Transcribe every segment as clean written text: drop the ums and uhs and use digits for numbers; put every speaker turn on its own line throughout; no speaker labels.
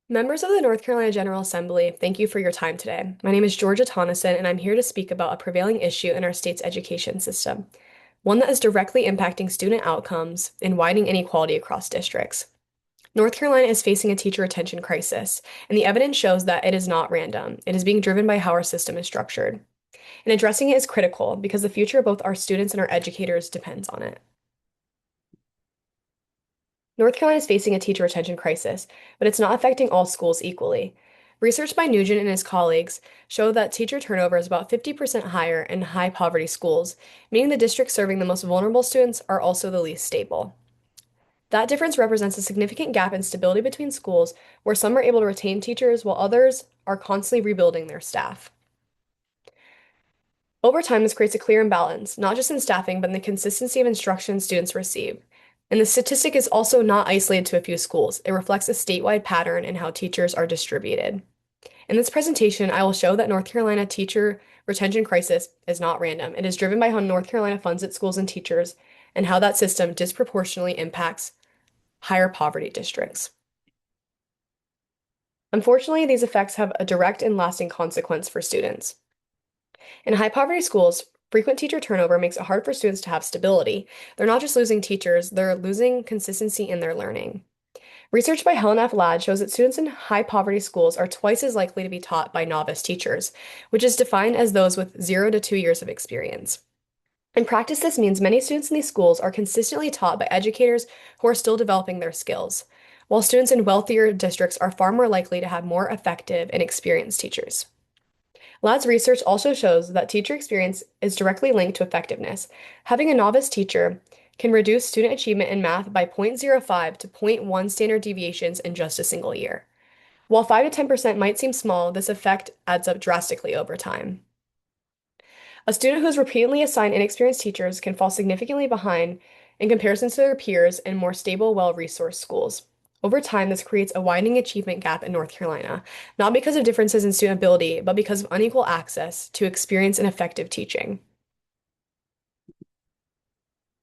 Members of the North Carolina General Assembly, thank you for your time today. My name is Georgia Tonneson, and I'm here to speak about a prevailing issue in our state's education system, one that is directly impacting student outcomes and widening inequality across districts. North Carolina is facing a teacher retention crisis, and the evidence shows that it is not random. It is being driven by how our system is structured. And addressing it is critical because the future of both our students and our educators depends on it. North Carolina is facing a teacher retention crisis, but it's not affecting all schools equally. Research by Nugent and his colleagues show that teacher turnover is about 50% higher in high poverty schools, meaning the districts serving the most vulnerable students are also the least stable. That difference represents a significant gap in stability between schools, where some are able to retain teachers while others are constantly rebuilding their staff. Over time, this creates a clear imbalance, not just in staffing, but in the consistency of instruction students receive. And the statistic is also not isolated to a few schools. It reflects a statewide pattern in how teachers are distributed. In this presentation, I will show that North Carolina teacher retention crisis is not random. It is driven by how North Carolina funds its schools and teachers, and how that system disproportionately impacts higher poverty districts. Unfortunately, these effects have a direct and lasting consequence for students. In high poverty schools, frequent teacher turnover makes it hard for students to have stability. They're not just losing teachers, they're losing consistency in their learning. Research by Helen F. Ladd shows that students in high poverty schools are twice as likely to be taught by novice teachers, which is defined as those with 0 to 2 years of experience. In practice, this means many students in these schools are consistently taught by educators who are still developing their skills, while students in wealthier districts are far more likely to have more effective and experienced teachers. Ladd's research also shows that teacher experience is directly linked to effectiveness. Having a novice teacher can reduce student achievement in math by 0.05 to zero point 0.1 standard deviations in just a single year. While 5 to 10% might seem small, this effect adds up drastically over time. A student who is repeatedly assigned inexperienced teachers can fall significantly behind in comparison to their peers in more stable, well-resourced schools. Over time, this creates a widening achievement gap in North Carolina, not because of differences in student ability, but because of unequal access to experience and effective teaching.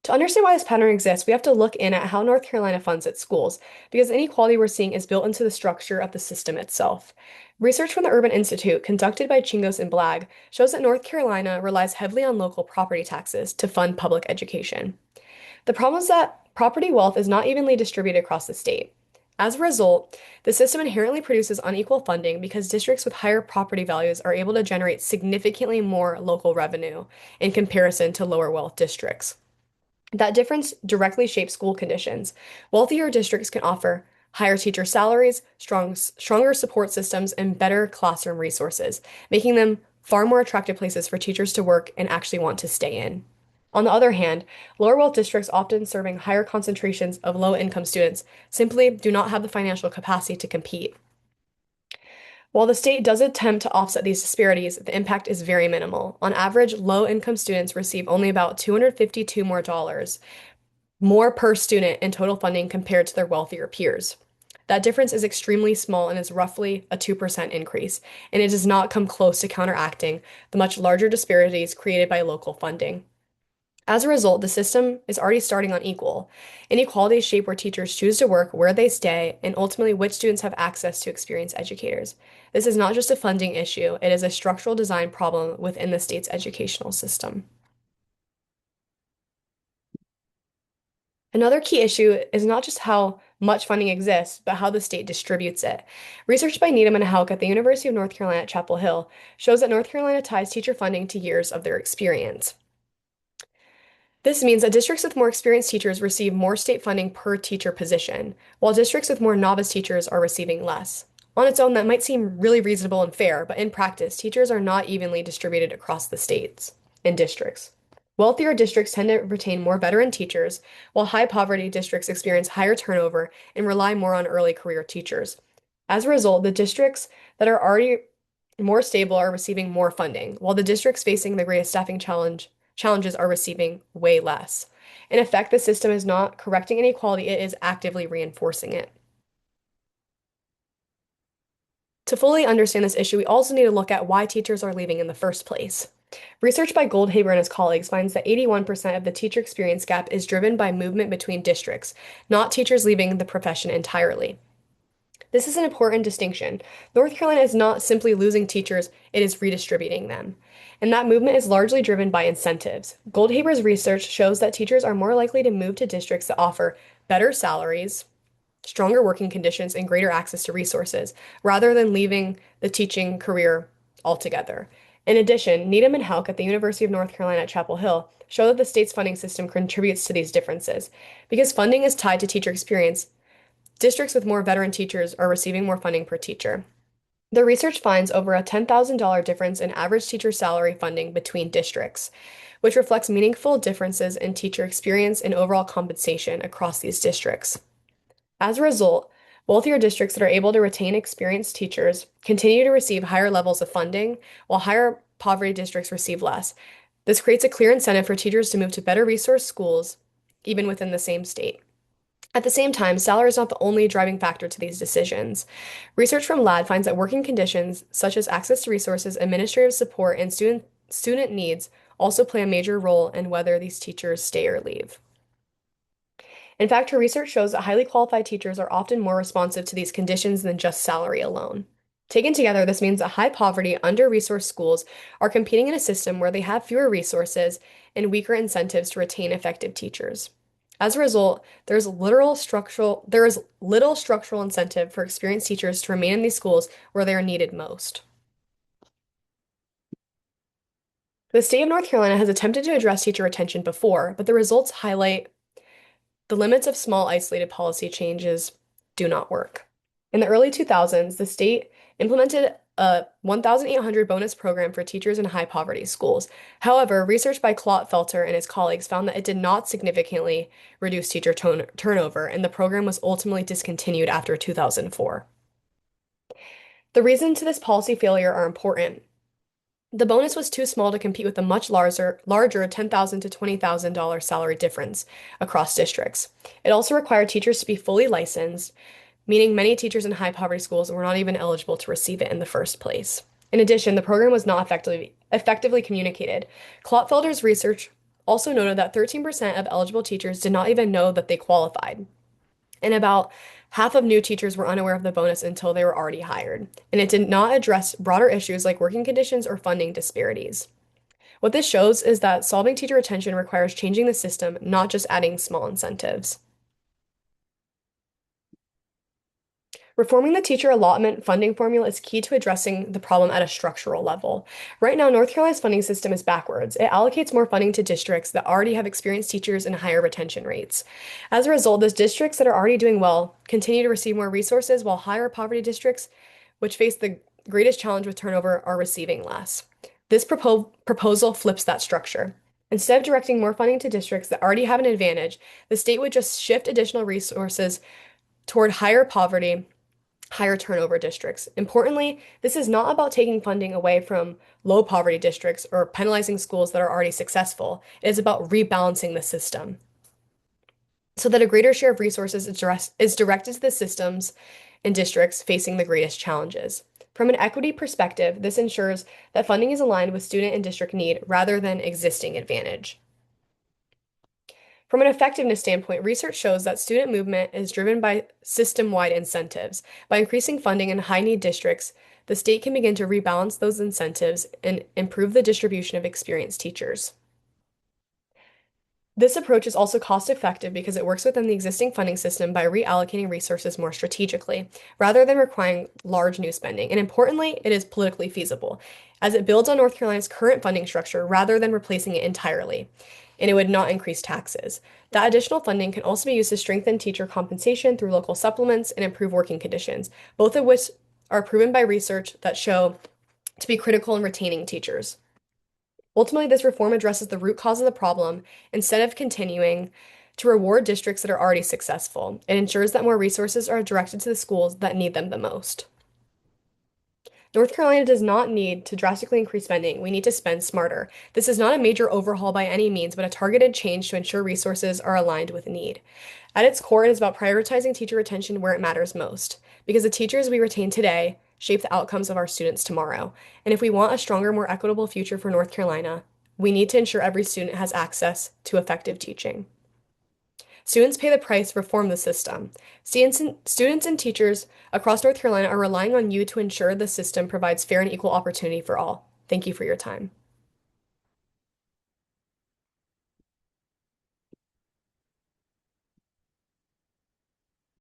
To understand why this pattern exists, we have to look in at how North Carolina funds its schools, because the inequality we're seeing is built into the structure of the system itself. Research from the Urban Institute, conducted by Chingos and Blagg, shows that North Carolina relies heavily on local property taxes to fund public education. The problem is that property wealth is not evenly distributed across the state. As a result, the system inherently produces unequal funding because districts with higher property values are able to generate significantly more local revenue in comparison to lower wealth districts. That difference directly shapes school conditions. Wealthier districts can offer higher teacher salaries, stronger support systems, and better classroom resources, making them far more attractive places for teachers to work and actually want to stay in. On the other hand, lower wealth districts, often serving higher concentrations of low income students, simply do not have the financial capacity to compete. While the state does attempt to offset these disparities, the impact is very minimal. On average, low income students receive only about $252 more per student in total funding compared to their wealthier peers. That difference is extremely small and is roughly a 2% increase, and it does not come close to counteracting the much larger disparities created by local funding. As a result, the system is already starting unequal. Inequalities shape where teachers choose to work, where they stay, and ultimately which students have access to experienced educators. This is not just a funding issue, it is a structural design problem within the state's educational system. Another key issue is not just how much funding exists, but how the state distributes it. Research by Needham and Houck at the University of North Carolina at Chapel Hill shows that North Carolina ties teacher funding to years of their experience. This means that districts with more experienced teachers receive more state funding per teacher position, while districts with more novice teachers are receiving less. On its own, that might seem really reasonable and fair, but in practice, teachers are not evenly distributed across the states and districts. Wealthier districts tend to retain more veteran teachers, while high poverty districts experience higher turnover and rely more on early career teachers. As a result, the districts that are already more stable are receiving more funding, while the districts facing the greatest challenges are receiving way less. In effect, the system is not correcting inequality, it is actively reinforcing it. To fully understand this issue, we also need to look at why teachers are leaving in the first place. Research by Goldhaber and his colleagues finds that 81% of the teacher experience gap is driven by movement between districts, not teachers leaving the profession entirely. This is an important distinction. North Carolina is not simply losing teachers, it is redistributing them. And that movement is largely driven by incentives. Goldhaber's research shows that teachers are more likely to move to districts that offer better salaries, stronger working conditions, and greater access to resources, rather than leaving the teaching career altogether. In addition, Needham and Houck at the University of North Carolina at Chapel Hill show that the state's funding system contributes to these differences. Because funding is tied to teacher experience, districts with more veteran teachers are receiving more funding per teacher. The research finds over a $10,000 difference in average teacher salary funding between districts, which reflects meaningful differences in teacher experience and overall compensation across these districts. As a result, wealthier districts that are able to retain experienced teachers continue to receive higher levels of funding, while higher poverty districts receive less. This creates a clear incentive for teachers to move to better resourced schools, even within the same state. At the same time, salary is not the only driving factor to these decisions. Research from LAD finds that working conditions, such as access to resources, administrative support, and student needs, also play a major role in whether these teachers stay or leave. In fact, her research shows that highly qualified teachers are often more responsive to these conditions than just salary alone. Taken together, this means that high poverty, under-resourced schools are competing in a system where they have fewer resources and weaker incentives to retain effective teachers. As a result, there is little structural incentive for experienced teachers to remain in these schools where they are needed most. The state of North Carolina has attempted to address teacher retention before, but the results highlight the limits of small, isolated policy changes do not work. In the early 2000s, the state implemented a 1,800 bonus program for teachers in high poverty schools. However, research by Felter and his colleagues found that it did not significantly reduce teacher turnover, and the program was ultimately discontinued after 2004. The reasons to this policy failure are important. The bonus was too small to compete with the much larger $10,000 to $20,000 salary difference across districts. It also required teachers to be fully licensed, meaning many teachers in high poverty schools were not even eligible to receive it in the first place. In addition, the program was not effectively communicated. Clotfelder's research also noted that 13% of eligible teachers did not even know that they qualified, and about half of new teachers were unaware of the bonus until they were already hired, and it did not address broader issues like working conditions or funding disparities. What this shows is that solving teacher retention requires changing the system, not just adding small incentives. Reforming the teacher allotment funding formula is key to addressing the problem at a structural level. Right now, North Carolina's funding system is backwards. It allocates more funding to districts that already have experienced teachers and higher retention rates. As a result, those districts that are already doing well continue to receive more resources, while higher poverty districts, which face the greatest challenge with turnover, are receiving less. This proposal flips that structure. Instead of directing more funding to districts that already have an advantage, the state would just shift additional resources toward higher poverty, higher turnover districts. Importantly, this is not about taking funding away from low poverty districts or penalizing schools that are already successful. It is about rebalancing the system so that a greater share of resources is directed to the systems and districts facing the greatest challenges. From an equity perspective, this ensures that funding is aligned with student and district need rather than existing advantage. From an effectiveness standpoint, research shows that student movement is driven by system-wide incentives. By increasing funding in high-need districts, the state can begin to rebalance those incentives and improve the distribution of experienced teachers. This approach is also cost-effective because it works within the existing funding system by reallocating resources more strategically, rather than requiring large new spending. And importantly, it is politically feasible, as it builds on North Carolina's current funding structure rather than replacing it entirely, and it would not increase taxes. That additional funding can also be used to strengthen teacher compensation through local supplements and improve working conditions, both of which are proven by research that show to be critical in retaining teachers. Ultimately, this reform addresses the root cause of the problem instead of continuing to reward districts that are already successful. It ensures that more resources are directed to the schools that need them the most. North Carolina does not need to drastically increase spending. We need to spend smarter. This is not a major overhaul by any means, but a targeted change to ensure resources are aligned with need. At its core, it is about prioritizing teacher retention where it matters most, because the teachers we retain today shape the outcomes of our students tomorrow. And if we want a stronger, more equitable future for North Carolina, we need to ensure every student has access to effective teaching. Students pay the price to reform the system. Students and teachers across North Carolina are relying on you to ensure the system provides fair and equal opportunity for all. Thank you for your time.